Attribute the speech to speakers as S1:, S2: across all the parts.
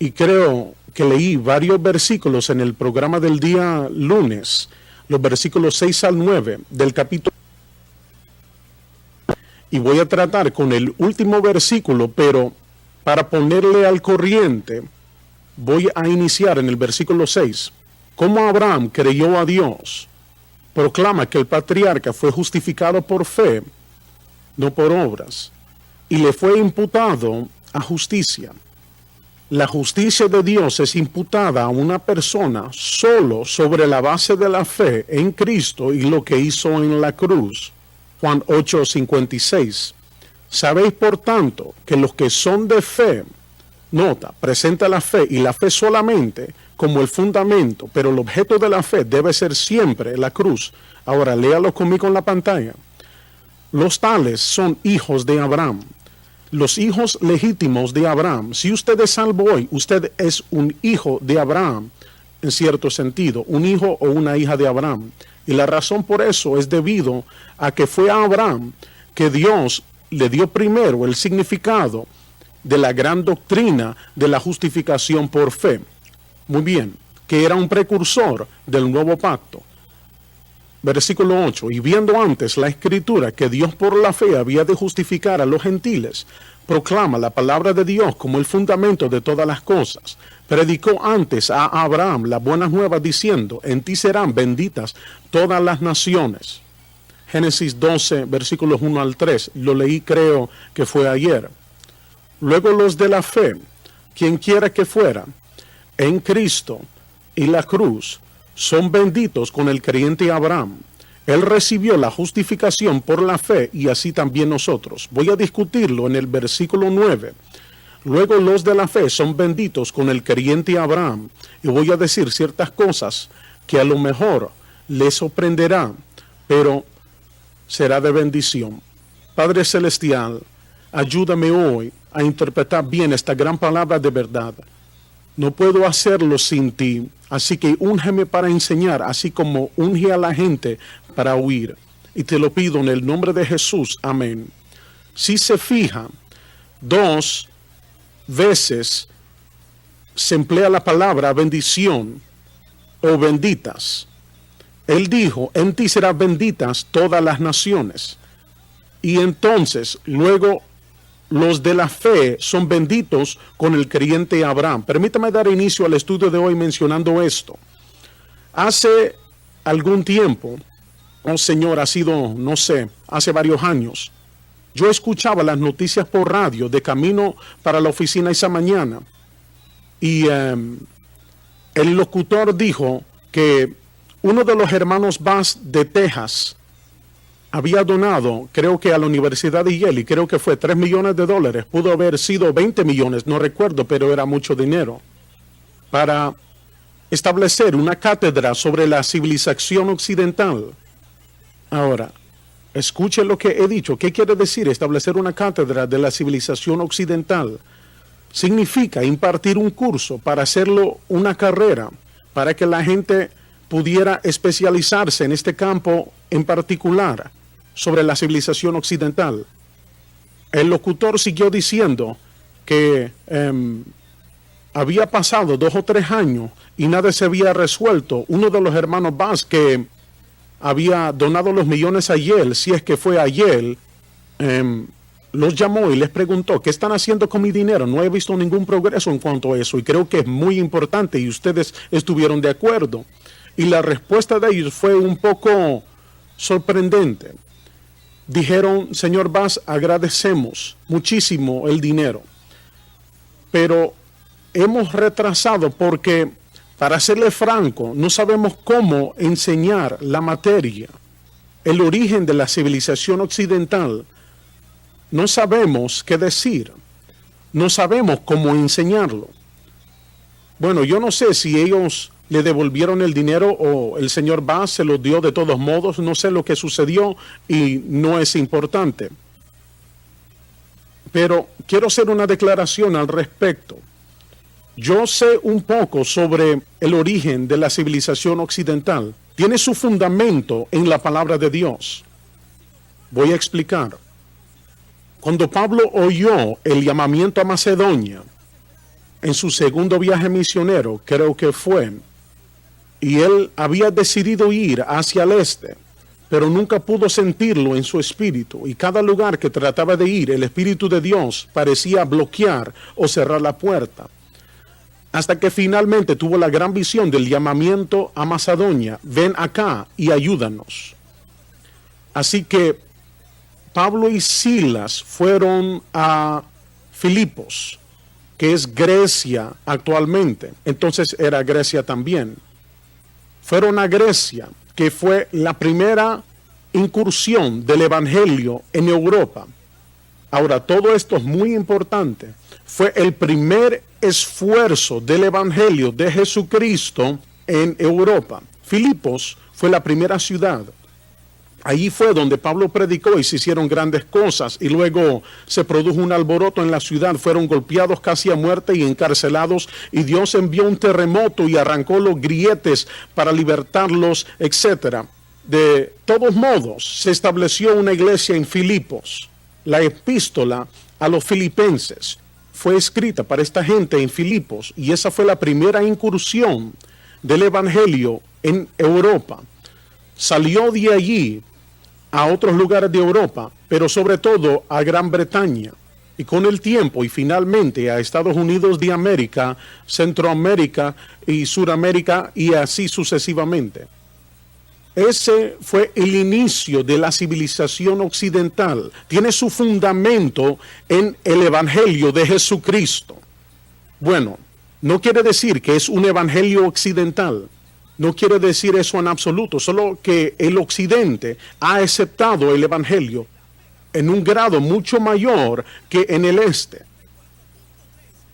S1: y creo que leí varios versículos en el programa del día lunes, los versículos 6 al 9 del capítulo. Y voy a tratar con el último versículo, pero para ponerle al corriente, voy a iniciar en el versículo 6. Como Abraham creyó a Dios, proclama que el patriarca fue justificado por fe, no por obras, y le fue imputado a justicia. La justicia de Dios es imputada a una persona solo sobre la base de la fe en Cristo y lo que hizo en la cruz. Juan 8:56. Sabéis por tanto que los que son de fe, nota, presenta la fe y la fe solamente como el fundamento, pero el objeto de la fe debe ser siempre la cruz. Ahora léalo conmigo en la pantalla. Los tales son hijos de Abraham, los hijos legítimos de Abraham. Si usted es salvo hoy, usted es un hijo de Abraham, en cierto sentido, un hijo o una hija de Abraham. Y la razón por eso es debido a que fue a Abraham que Dios le dio primero el significado de la gran doctrina de la justificación por fe. Muy bien, que era un precursor del nuevo pacto. Versículo 8, y viendo antes la escritura que Dios por la fe había de justificar a los gentiles, proclama la palabra de Dios como el fundamento de todas las cosas. Predicó antes a Abraham las buenas nuevas diciendo, en ti serán benditas todas las naciones. Génesis 12, versículos 1 al 3, lo leí creo que fue ayer. Luego los de la fe, quien quiera que fuera, en Cristo y la cruz, son benditos con el creyente Abraham. Él recibió la justificación por la fe y así también nosotros. Voy a discutirlo en el versículo 9. Luego los de la fe son benditos con el creyente Abraham. Y voy a decir ciertas cosas que a lo mejor les sorprenderá, pero será de bendición. Padre Celestial, ayúdame hoy a interpretar bien esta gran palabra de verdad. No puedo hacerlo sin ti, así que úngeme para enseñar, así como unge a la gente para oír. Y te lo pido en el nombre de Jesús. Amén. Si se fija, 2 veces se emplea la palabra bendición o benditas. Él dijo, en ti serán benditas todas las naciones. Y entonces, luego, los de la fe son benditos con el creyente Abraham. Permítame dar inicio al estudio de hoy mencionando esto. Hace algún tiempo, Señor, ha sido, no sé, hace varios años, yo escuchaba las noticias por radio de camino para la oficina esa mañana. Y el locutor dijo que uno de los hermanos Bass de Texas había donado, creo que a la Universidad de Yale, y creo que fue $3 millones, pudo haber sido 20 millones, no recuerdo, pero era mucho dinero, para establecer una cátedra sobre la civilización occidental. Ahora, escuche lo que he dicho. ¿Qué quiere decir establecer una cátedra de la civilización occidental? Significa impartir un curso para hacerlo una carrera, para que la gente pudiera especializarse en este campo en particular sobre la civilización occidental. El locutor siguió diciendo que había pasado 2 o 3 años y nada se había resuelto. Uno de los hermanos Bass que había donado los millones a Yale, si es que fue a Yale, los llamó y les preguntó, ¿qué están haciendo con mi dinero? No he visto ningún progreso en cuanto a eso y creo que es muy importante y ustedes estuvieron de acuerdo. Y la respuesta de ellos fue un poco sorprendente. Dijeron, señor Bass, agradecemos muchísimo el dinero, pero hemos retrasado porque, para serle franco, no sabemos cómo enseñar la materia, el origen de la civilización occidental. No sabemos qué decir, no sabemos cómo enseñarlo. Bueno, yo no sé si ellos le devolvieron el dinero o el señor Bass se lo dio de todos modos, no sé lo que sucedió y no es importante. Pero quiero hacer una declaración al respecto. Yo sé un poco sobre el origen de la civilización occidental. Tiene su fundamento en la palabra de Dios. Voy a explicar. Cuando Pablo oyó el llamamiento a Macedonia, en su segundo viaje misionero, creo que fue, y él había decidido ir hacia el este, pero nunca pudo sentirlo en su espíritu, y cada lugar que trataba de ir, el Espíritu de Dios parecía bloquear o cerrar la puerta, hasta que finalmente tuvo la gran visión del llamamiento a Macedonia: ven acá y ayúdanos. Así que Pablo y Silas fueron a Filipos, que es Grecia actualmente. Entonces era Grecia también. Fueron a Grecia, que fue la primera incursión del Evangelio en Europa. Ahora, todo esto es muy importante. Fue el primer esfuerzo del Evangelio de Jesucristo en Europa. Filipos fue la primera ciudad. Allí fue donde Pablo predicó y se hicieron grandes cosas, y luego se produjo un alboroto en la ciudad. Fueron golpeados casi a muerte y encarcelados, y Dios envió un terremoto y arrancó los grietes para libertarlos, etc. De todos modos, se estableció una iglesia en Filipos. La epístola a los filipenses fue escrita para esta gente en Filipos, y esa fue la primera incursión del Evangelio en Europa. Salió de allí a otros lugares de Europa, pero sobre todo a Gran Bretaña, y con el tiempo y finalmente a Estados Unidos de América, Centroamérica y Suramérica, y así sucesivamente. Ese fue el inicio de la civilización occidental. Tiene su fundamento en el Evangelio de Jesucristo. Bueno, no quiere decir que es un evangelio occidental. No quiere decir eso en absoluto, solo que el occidente ha aceptado el evangelio en un grado mucho mayor que en el este.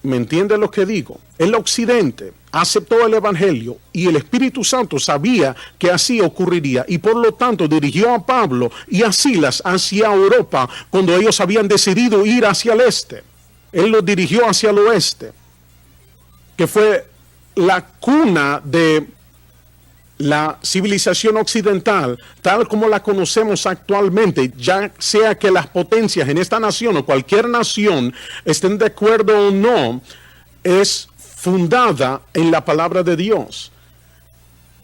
S1: ¿Me entiende lo que digo? El occidente aceptó el evangelio y el Espíritu Santo sabía que así ocurriría, y por lo tanto dirigió a Pablo y a Silas hacia Europa cuando ellos habían decidido ir hacia el este. Él los dirigió hacia el oeste, que fue la cuna de la civilización occidental, tal como la conocemos actualmente, ya sea que las potencias en esta nación o cualquier nación estén de acuerdo o no, es fundada en la palabra de Dios.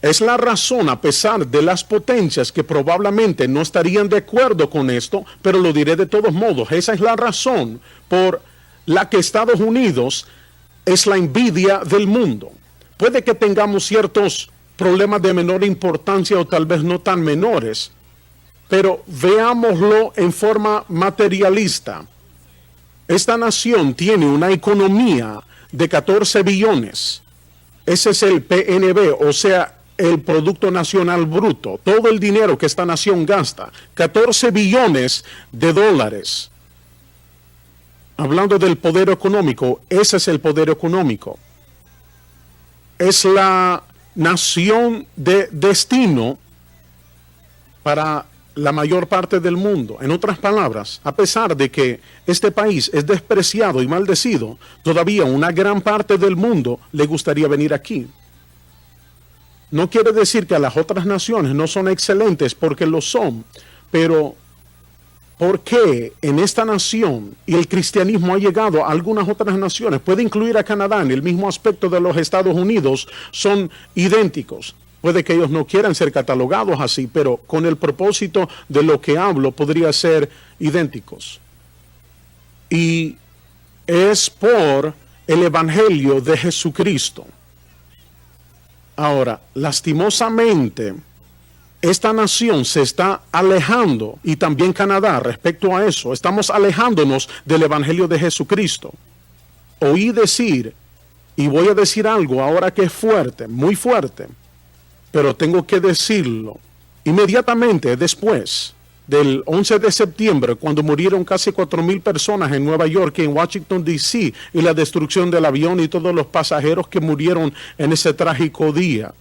S1: Es la razón, a pesar de las potencias que probablemente no estarían de acuerdo con esto, pero lo diré de todos modos, esa es la razón por la que Estados Unidos es la envidia del mundo. Puede que tengamos ciertos problemas de menor importancia o tal vez no tan menores, pero veámoslo en forma materialista. Esta nación tiene una economía de 14 billones. Ese es el PNB, o sea, el Producto Nacional Bruto. Todo el dinero que esta nación gasta, 14 billones de dólares. Hablando del poder económico, ese es el poder económico. Es la nación de destino para la mayor parte del mundo. En otras palabras, a pesar de que este país es despreciado y maldecido, todavía una gran parte del mundo le gustaría venir aquí. No quiere decir que las otras naciones no son excelentes, porque lo son, pero ¿por qué en esta nación y el cristianismo ha llegado a algunas otras naciones? Puede incluir a Canadá en el mismo aspecto de los Estados Unidos, son idénticos. Puede que ellos no quieran ser catalogados así, pero con el propósito de lo que hablo podría ser idénticos. Y es por el Evangelio de Jesucristo. Ahora, lastimosamente, esta nación se está alejando, y también Canadá, respecto a eso. Estamos alejándonos del Evangelio de Jesucristo. Oí decir, y voy a decir algo ahora que es fuerte, muy fuerte, pero tengo que decirlo. Inmediatamente después del 11 de septiembre, cuando murieron casi 4,000 personas en Nueva York y en Washington, D.C., y la destrucción del avión y todos los pasajeros que murieron en ese trágico día,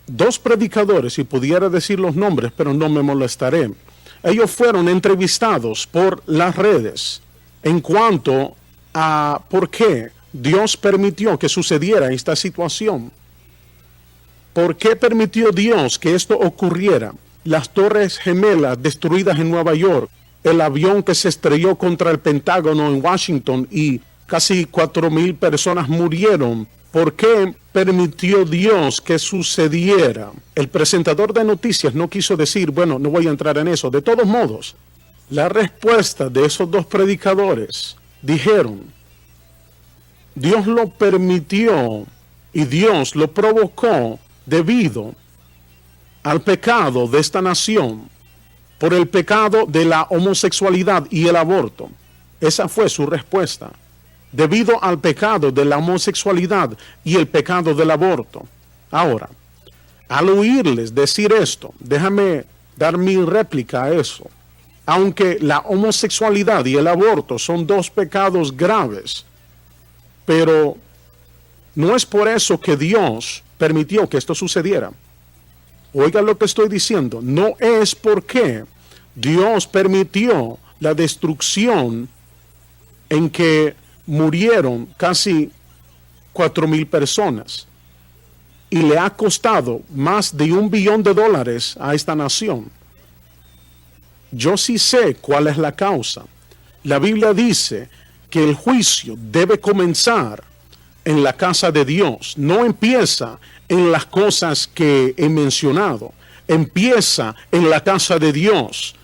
S1: dos predicadores, si pudiera decir los nombres, pero no me molestaré, ellos fueron entrevistados por las redes en cuanto a por qué Dios permitió que sucediera esta situación. ¿Por qué permitió Dios que esto ocurriera? Las Torres Gemelas destruidas en Nueva York, el avión que se estrelló contra el Pentágono en Washington y casi 4,000 personas murieron. ¿Por qué permitió Dios que sucediera? El presentador de noticias no quiso decir, bueno, no voy a entrar en eso. De todos modos, la respuesta de esos dos predicadores dijeron, Dios lo permitió y Dios lo provocó debido al pecado de esta nación, por el pecado de la homosexualidad y el aborto. Esa fue su respuesta. Debido al pecado de la homosexualidad y el pecado del aborto. Ahora, al oírles decir esto, déjame dar mi réplica a eso. Aunque la homosexualidad y el aborto son dos pecados graves, pero no es por eso que Dios permitió que esto sucediera. Oiga lo que estoy diciendo. No es porque Dios permitió la destrucción en que murieron casi 4,000 personas y le ha costado más de $1 billón a esta nación. Yo sí sé cuál es la causa. La Biblia dice que el juicio debe comenzar en la casa de Dios. No empieza en las cosas que he mencionado. Empieza en la casa de Dios.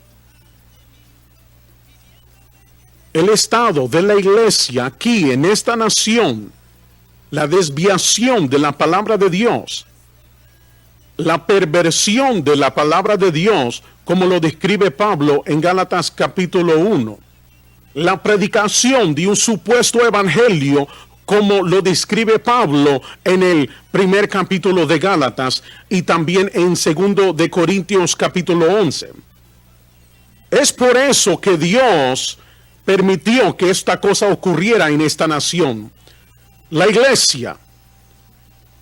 S1: El estado de la iglesia aquí en esta nación, la desviación de la palabra de Dios, la perversión de la palabra de Dios, como lo describe Pablo en Gálatas capítulo 1, la predicación de un supuesto evangelio, como lo describe Pablo en el primer capítulo de Gálatas y también en 2 de Corintios capítulo 11. Es por eso que Dios permitió que esta cosa ocurriera en esta nación. La iglesia,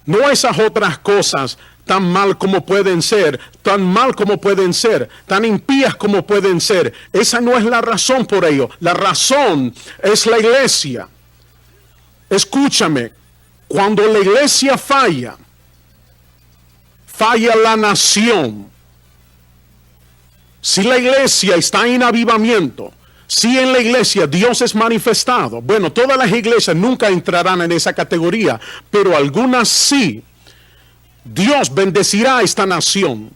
S1: no esas otras cosas tan mal como pueden ser, tan mal como pueden ser, tan impías como pueden ser. Esa no es la razón por ello. La razón es la iglesia. Escúchame, cuando la iglesia falla, falla la nación. Si la iglesia está en avivamiento, si en la iglesia Dios es manifestado, bueno, todas las iglesias nunca entrarán en esa categoría, pero algunas sí. Dios bendecirá a esta nación.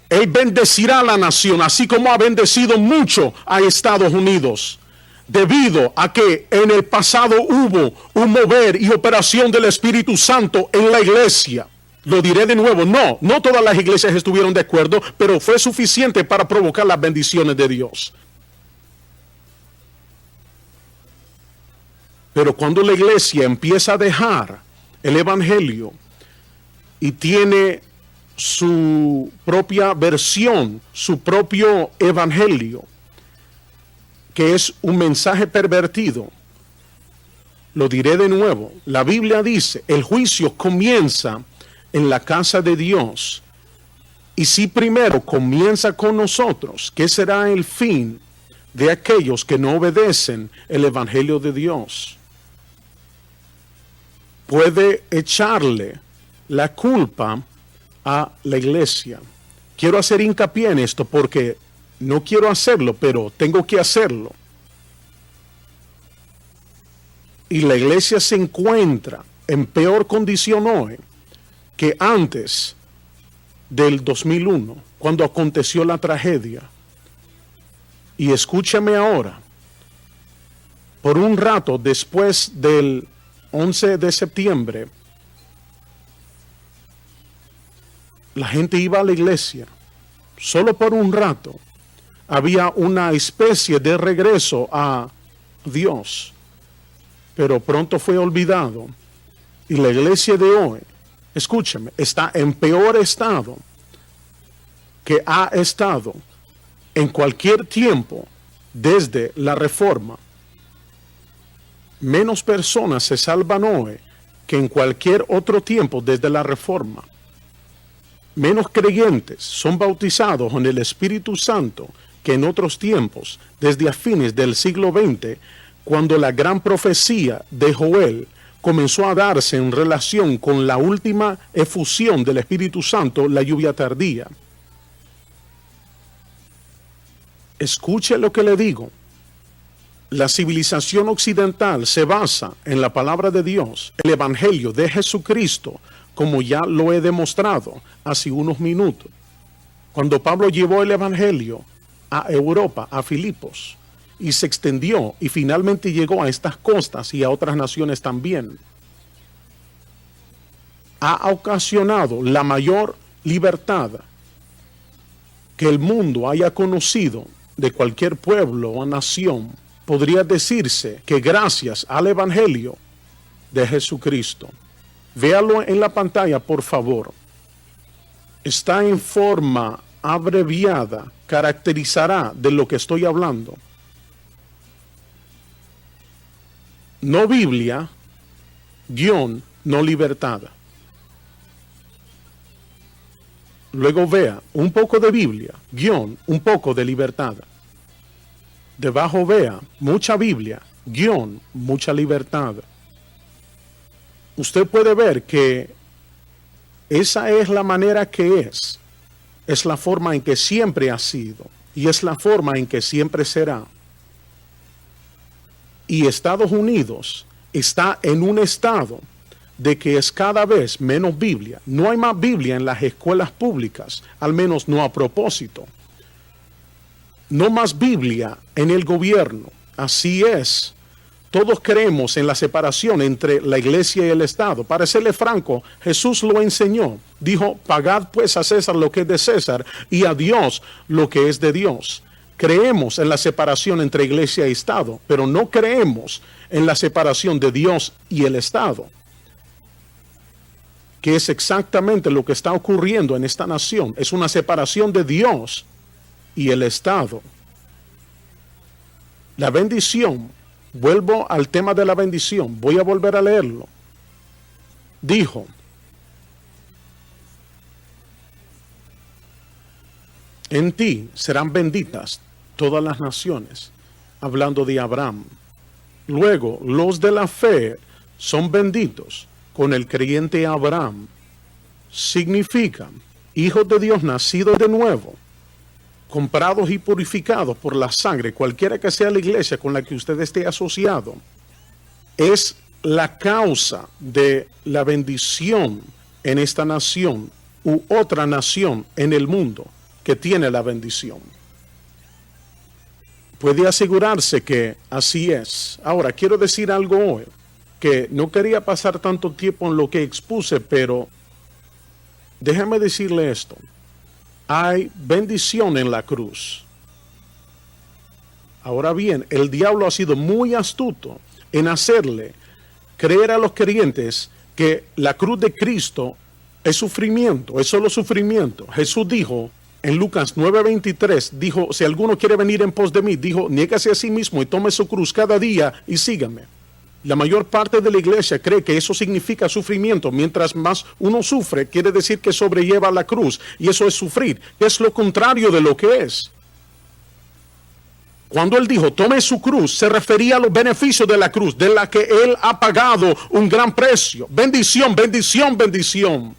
S1: Él bendecirá a la nación, así como ha bendecido mucho a Estados Unidos, debido a que en el pasado hubo un mover y operación del Espíritu Santo en la iglesia. Lo diré de nuevo, no todas las iglesias estuvieron de acuerdo, pero fue suficiente para provocar las bendiciones de Dios. Pero cuando la iglesia empieza a dejar el evangelio y tiene su propia versión, su propio evangelio, que es un mensaje pervertido, lo diré de nuevo, la Biblia dice, el juicio comienza en la casa de Dios. Y si primero comienza con nosotros, ¿qué será el fin de aquellos que no obedecen el evangelio de Dios? Puede echarle la culpa a la iglesia. Quiero hacer hincapié en esto porque no quiero hacerlo, pero tengo que hacerlo. Y la iglesia se encuentra en peor condición hoy que antes del 2001, cuando aconteció la tragedia. Y escúchame ahora, por un rato después del 11 de septiembre, la gente iba a la iglesia, solo por un rato. Había una especie de regreso a Dios, pero pronto fue olvidado. Y la iglesia de hoy, escúchame, está en peor estado que ha estado en cualquier tiempo desde la Reforma. Menos personas se salvan hoy que en cualquier otro tiempo desde la Reforma. Menos creyentes son bautizados en el Espíritu Santo que en otros tiempos, desde a fines del siglo XX, cuando la gran profecía de Joel comenzó a darse en relación con la última efusión del Espíritu Santo, la lluvia tardía. Escuche lo que le digo. La civilización occidental se basa en la palabra de Dios, el Evangelio de Jesucristo, como ya lo he demostrado hace unos minutos. Cuando Pablo llevó el Evangelio a Europa, a Filipos, y se extendió y finalmente llegó a estas costas y a otras naciones también, ha ocasionado la mayor libertad que el mundo haya conocido de cualquier pueblo o nación. Podría decirse que gracias al Evangelio de Jesucristo. Véalo en la pantalla, por favor. Está en forma abreviada, caracterizará de lo que estoy hablando. No Biblia, guión, no libertad. Luego vea un poco de Biblia, guión, un poco de libertad. Debajo vea mucha Biblia, guión, mucha libertad. Usted puede ver que esa es la manera que es la forma en que siempre ha sido y es la forma en que siempre será. Y Estados Unidos está en un estado de que es cada vez menos Biblia. No hay más Biblia en las escuelas públicas, al menos no a propósito. No más Biblia en el gobierno. Así es. Todos creemos en la separación entre la iglesia y el Estado. Para serle franco, Jesús lo enseñó. Dijo, pagad pues a César lo que es de César y a Dios lo que es de Dios. Creemos en la separación entre iglesia y Estado, pero no creemos en la separación de Dios y el Estado, que es exactamente lo que está ocurriendo en esta nación. Es una separación de Dios y el Estado. La bendición, vuelvo al tema de la bendición, voy a volver a leerlo. Dijo, en ti serán benditas todas las naciones, hablando de Abraham. Luego, los de la fe son benditos con el creyente Abraham. Significan hijos de Dios nacidos de nuevo, comprados y purificados por la sangre, cualquiera que sea la iglesia con la que usted esté asociado, es la causa de la bendición en esta nación u otra nación en el mundo que tiene la bendición. Puede asegurarse que así es. Ahora, quiero decir algo hoy, que no quería pasar tanto tiempo en lo que expuse, pero déjame decirle esto. Hay bendición en la cruz. Ahora bien, el diablo ha sido muy astuto en hacerle creer a los creyentes que la cruz de Cristo es sufrimiento, es solo sufrimiento. Jesús dijo en Lucas 9:23, dijo, si alguno quiere venir en pos de mí, dijo, niégase a sí mismo y tome su cruz cada día y sígame. La mayor parte de la iglesia cree que eso significa sufrimiento. Mientras más uno sufre, quiere decir que sobrelleva la cruz. Y eso es sufrir. Es lo contrario de lo que es. Cuando él dijo, tome su cruz, se refería a los beneficios de la cruz, de la que él ha pagado un gran precio. Bendición, bendición, bendición.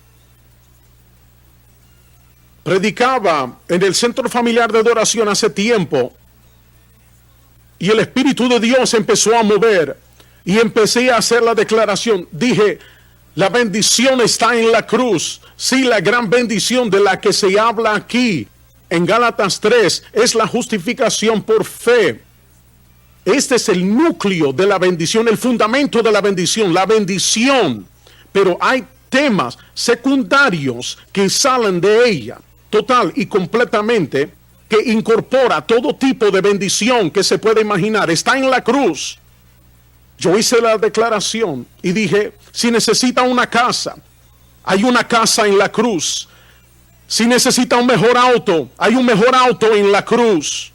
S1: Predicaba en el centro familiar de adoración hace tiempo. Y el Espíritu de Dios empezó a mover. Y empecé a hacer la declaración. Dije, la bendición está en la cruz. Sí, la gran bendición de la que se habla aquí en Gálatas 3 es la justificación por fe. Este es el núcleo de la bendición, el fundamento de la bendición. Pero hay temas secundarios que salen de ella, total y completamente, que incorpora todo tipo de bendición que se puede imaginar. Está en la cruz. Yo hice la declaración y dije, si necesita una casa, hay una casa en la cruz. Si necesita un mejor auto, hay un mejor auto en la cruz.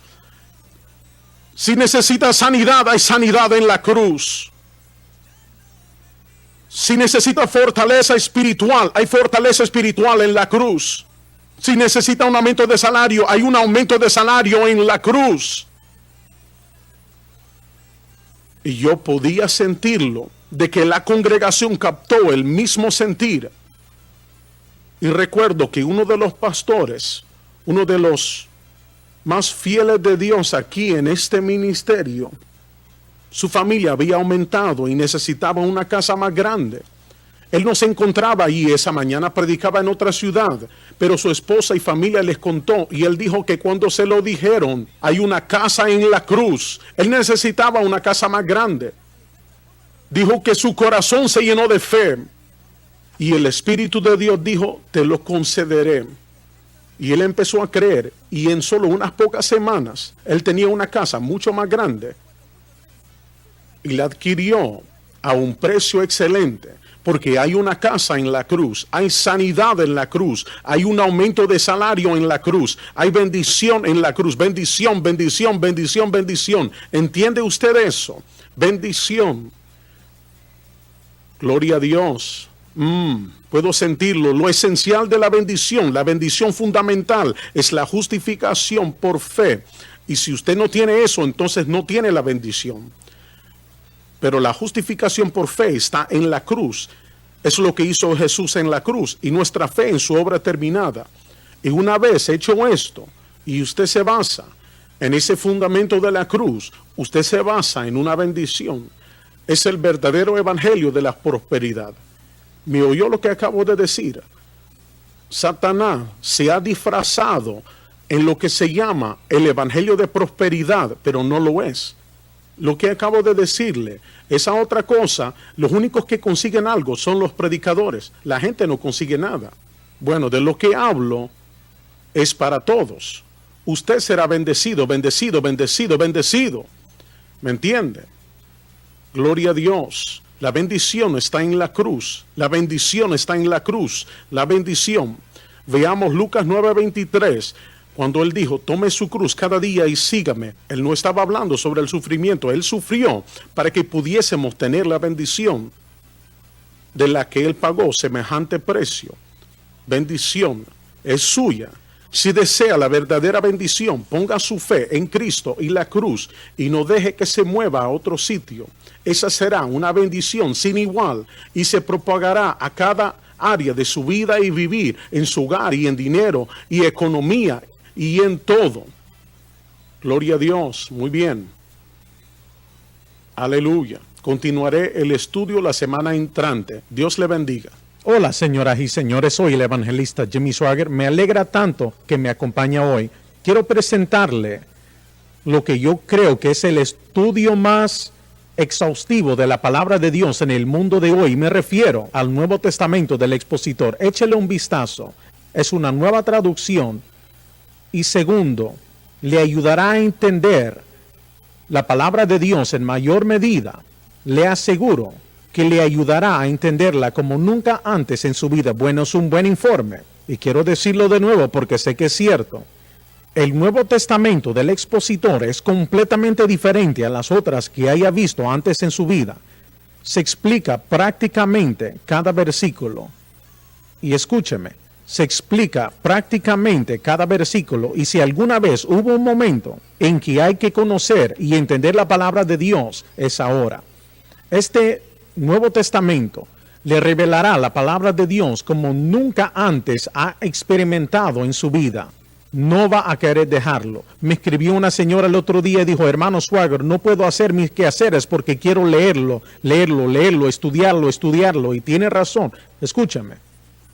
S1: Si necesita sanidad, hay sanidad en la cruz. Si necesita fortaleza espiritual, hay fortaleza espiritual en la cruz. Si necesita un aumento de salario, hay un aumento de salario en la cruz. Y yo podía sentirlo, de que la congregación captó el mismo sentir. Y recuerdo que uno de los pastores, uno de los más fieles de Dios aquí en este ministerio, su familia había aumentado y necesitaba una casa más grande. Él no se encontraba allí esa mañana, predicaba en otra ciudad, pero su esposa y familia les contó y él dijo que cuando se lo dijeron, hay una casa en la cruz, él necesitaba una casa más grande. Dijo que su corazón se llenó de fe y el Espíritu de Dios dijo, te lo concederé. Y él empezó a creer y en solo unas pocas semanas él tenía una casa mucho más grande y la adquirió a un precio excelente, porque hay una casa en la cruz, hay sanidad en la cruz, hay un aumento de salario en la cruz, hay bendición en la cruz, bendición, bendición, bendición, bendición. ¿Entiende usted eso? Bendición. Gloria a Dios. Puedo sentirlo. Lo esencial de la bendición fundamental es la justificación por fe. Y si usted no tiene eso, entonces no tiene la bendición. Pero la justificación por fe está en la cruz. Es lo que hizo Jesús en la cruz y nuestra fe en su obra terminada. Y una vez hecho esto, y usted se basa en ese fundamento de la cruz, usted se basa en una bendición. Es el verdadero evangelio de la prosperidad. ¿Me oyó lo que acabo de decir? Satanás se ha disfrazado en lo que se llama el evangelio de prosperidad, pero no lo es. Lo que acabo de decirle, esa otra cosa, los únicos que consiguen algo son los predicadores. La gente no consigue nada. Bueno, de lo que hablo es para todos. Usted será bendecido, bendecido, bendecido, bendecido. ¿Me entiende? Gloria a Dios. La bendición está en la cruz. La bendición está en la cruz. La bendición. Veamos Lucas 9:23. Cuando él dijo, tome su cruz cada día y sígame. Él no estaba hablando sobre el sufrimiento. Él sufrió para que pudiésemos tener la bendición de la que él pagó semejante precio. Bendición es suya. Si desea la verdadera bendición, ponga su fe en Cristo y la cruz y no deje que se mueva a otro sitio. Esa será una bendición sin igual y se propagará a cada área de su vida y vivir, en su hogar y en dinero y economía y en todo. Gloria a Dios. Muy bien. Aleluya. Continuaré el estudio la semana entrante. Dios le bendiga.
S2: Hola, señoras y señores, soy el evangelista Jimmy Swaggart. Me alegra tanto que me acompaña hoy. Quiero presentarle lo que yo creo que es el estudio más exhaustivo de la palabra de Dios en el mundo de hoy. Me refiero al Nuevo Testamento del expositor. Échele un vistazo. Es una nueva traducción. Y segundo, le ayudará a entender la palabra de Dios en mayor medida. Le aseguro que le ayudará a entenderla como nunca antes en su vida. Bueno, es un buen informe. Y quiero decirlo de nuevo porque sé que es cierto. El Nuevo Testamento del expositor es completamente diferente a las otras que haya visto antes en su vida. Se explica prácticamente cada versículo. Y escúcheme, se explica prácticamente cada versículo. Y si alguna vez hubo un momento en que hay que conocer y entender la palabra de Dios, es ahora. Este Nuevo Testamento le revelará la palabra de Dios como nunca antes ha experimentado en su vida. No va a querer dejarlo. Me escribió una señora el otro día y dijo, hermano Swaggart, no puedo hacer mis quehaceres porque quiero leerlo, estudiarlo. Y tiene razón. Escúchame.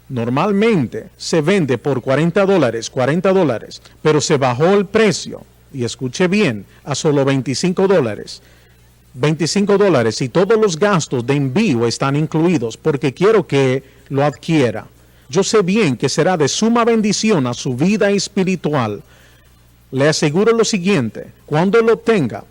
S2: Normalmente se vende por $40, pero se bajó el precio, y escuche bien, a solo $25. $25 y todos los gastos de envío están incluidos porque quiero que lo adquiera. Yo sé bien que será de suma bendición a su vida espiritual. Le aseguro lo siguiente, cuando lo tenga,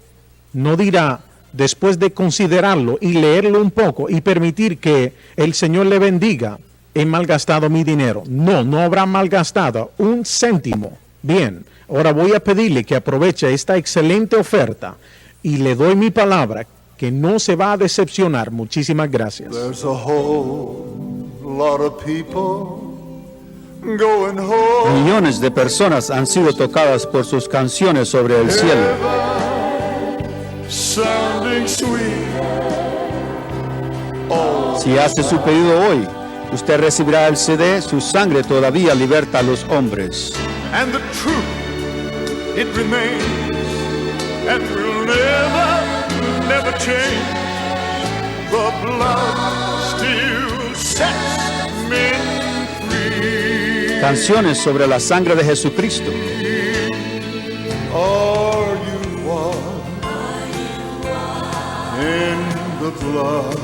S2: no dirá, después de considerarlo y leerlo un poco y permitir que el Señor le bendiga, he malgastado mi dinero. No habrá malgastado un céntimo. Bien, ahora voy a pedirle que aproveche esta excelente oferta y le doy mi palabra que no se va a decepcionar. Muchísimas gracias.
S3: There's a whole lot of people going home.
S4: Millones de personas han sido tocadas por sus canciones sobre el cielo.
S3: Sounding sweet. Oh,
S4: Si hace su pedido hoy, usted recibirá el CD Su sangre todavía liberta a los hombres.
S3: and the truth it remains and will never, never change. The blood still sets men free.
S4: Canciones sobre la sangre de Jesucristo.
S3: Are you one in the blood?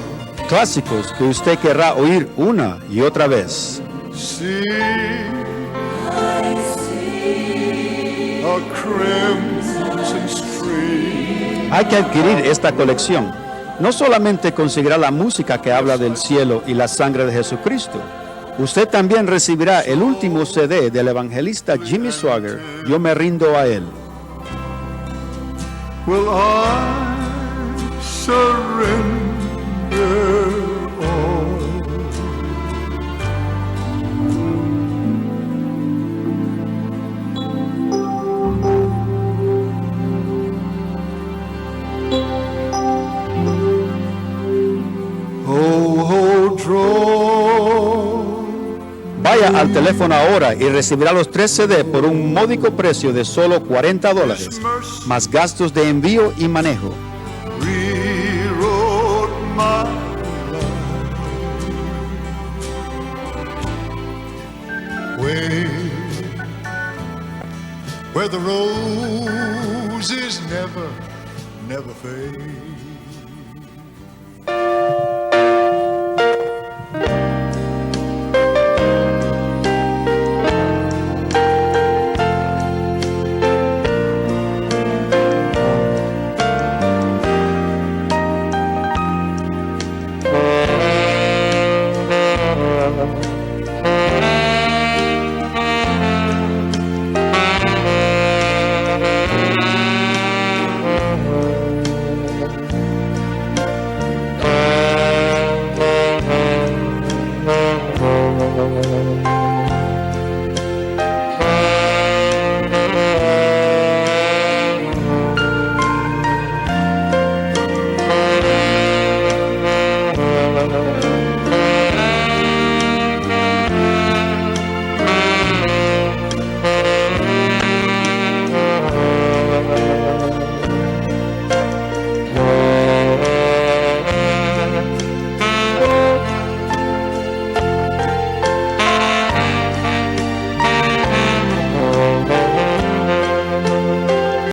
S4: Clásicos que usted querrá oír una y otra vez.
S3: See a crimson stream.
S4: Hay que adquirir esta colección. No solamente conseguirá la música que habla del cielo y la sangre de Jesucristo, usted también recibirá el último CD del evangelista Jimmy Swaggart, Yo me rindo a él.
S3: Will I surrender all? Oh, draw.
S4: Vaya al teléfono ahora y recibirá los 3 CD por un módico precio de solo $40, más gastos de envío y manejo.
S3: Rewrote my life. Where the roses never, never fade.